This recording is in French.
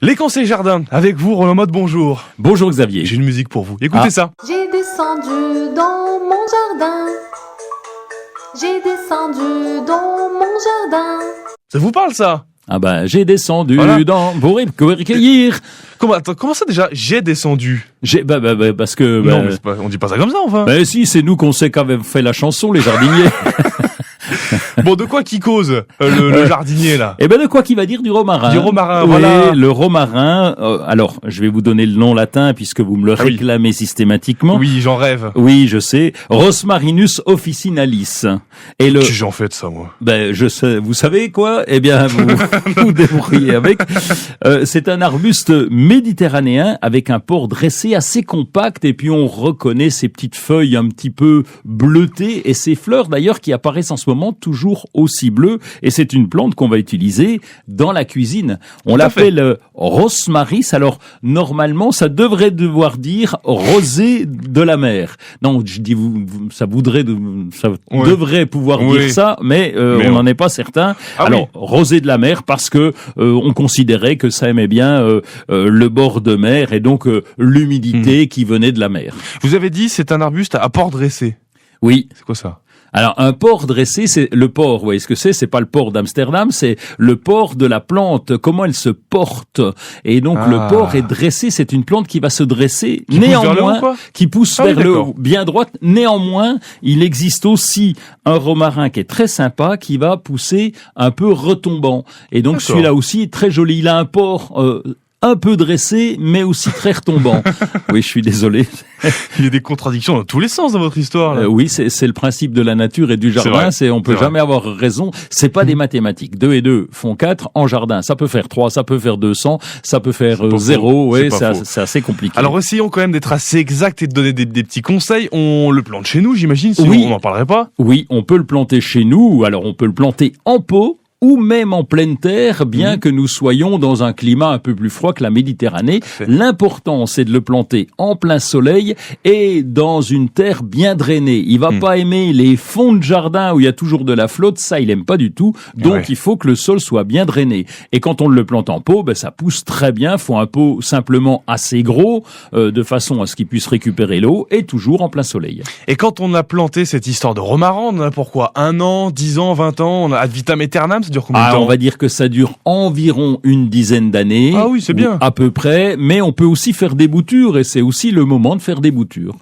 Les conseils jardin, avec vous, Romain Mode, bonjour. Bonjour Xavier. J'ai une musique pour vous. Écoutez ça. J'ai descendu dans mon jardin. J'ai descendu dans mon jardin. Ça vous parle, ça? Ah ben, j'ai descendu Voilà. pour recueillir. Comment ça déjà? J'ai descendu. Parce que... Non, mais on dit pas ça comme ça, enfin. Si, c'est nous qu'on sait qu'avait fait la chanson, les jardiniers. Bon, de quoi qui cause le jardinier, là? Eh ben, de quoi qu'il va dire? Du romarin. Du romarin, Oui, voilà. le romarin. Alors, je vais vous donner le nom latin puisque vous me le Ah oui. réclamez systématiquement. Oui, j'en rêve. Oui, je sais. Rosmarinus officinalis. Et le... Qu'est-ce que j'en fais de ça, moi? je sais. Vous savez quoi? Eh bien, vous vous débrouillez avec. C'est un arbuste méditerranéen avec un port dressé assez compact et puis on reconnaît ses petites feuilles un petit peu bleutées et ses fleurs d'ailleurs qui apparaissent en ce moment toujours aussi bleues et c'est une plante qu'on va utiliser dans la cuisine. On l'appelle rosmaris. Alors normalement, ça devrait devoir dire rosée de la mer. Non, je dis ça Ouais. devrait pouvoir Oui. dire ça, mais Mais on non. n'en est pas certain. Ah Alors, rosée de la mer parce que on considérait que ça aimait bien le bord de mer et donc l'humidité qui venait de la mer. Vous avez dit, c'est un arbuste à port dressé. Oui. C'est quoi ça? Alors un port dressé, c'est le port. Vous voyez ce que c'est? C'est pas le port d'Amsterdam, c'est le port de la plante. Comment elle se porte? Et donc le port est dressé. C'est une plante qui va se dresser Qui pousse vers le haut, néanmoins, quoi? qui pousse Ah oui, vers le d'accord. haut, bien droite. Néanmoins, il existe aussi un romarin qui est très sympa, qui va pousser un peu retombant. Et donc D'accord. celui-là aussi est très joli. Il a un port un peu dressé, mais aussi très retombant. Oui, je suis désolé. Il y a des contradictions dans tous les sens dans votre histoire, là. Oui, c'est le principe de la nature et du C'est jardin. vrai, On peut c'est jamais avoir raison. C'est pas des mathématiques. 2 et 2 font 4 en jardin. Ça peut faire 3, ça peut faire 200, ça peut faire C'est pas faux. 0. C'est Ouais, pas faux. c'est assez compliqué. Alors essayons quand même d'être assez exact et de donner des petits conseils. On le plante chez nous, j'imagine, sinon Oui. on n'en parlerait pas. Oui, on peut le planter chez nous. Alors, on peut le planter en pot ou même en pleine terre, bien que nous soyons dans un climat un peu plus froid que la Méditerranée. fait. L'important, c'est de le planter en plein soleil et dans une terre bien drainée. Il va pas aimer les fonds de jardin où il y a toujours de la flotte, ça, il aime pas du tout. Donc, Ouais. il faut que le sol soit bien drainé. Et quand on le plante en pot, ça pousse très bien. Faut un pot simplement assez gros, de façon à ce qu'il puisse récupérer l'eau et toujours en plein soleil. Et quand on a planté cette histoire de romarin, on en a pour quoi? 1 an, 10 ans, 20 ans? On a ad vitam aeternam, ça dure combien de temps? On va dire que ça dure environ une dizaine d'années. Ah oui, c'est bien. À peu près, mais on peut aussi faire des boutures et c'est aussi le moment de faire des boutures.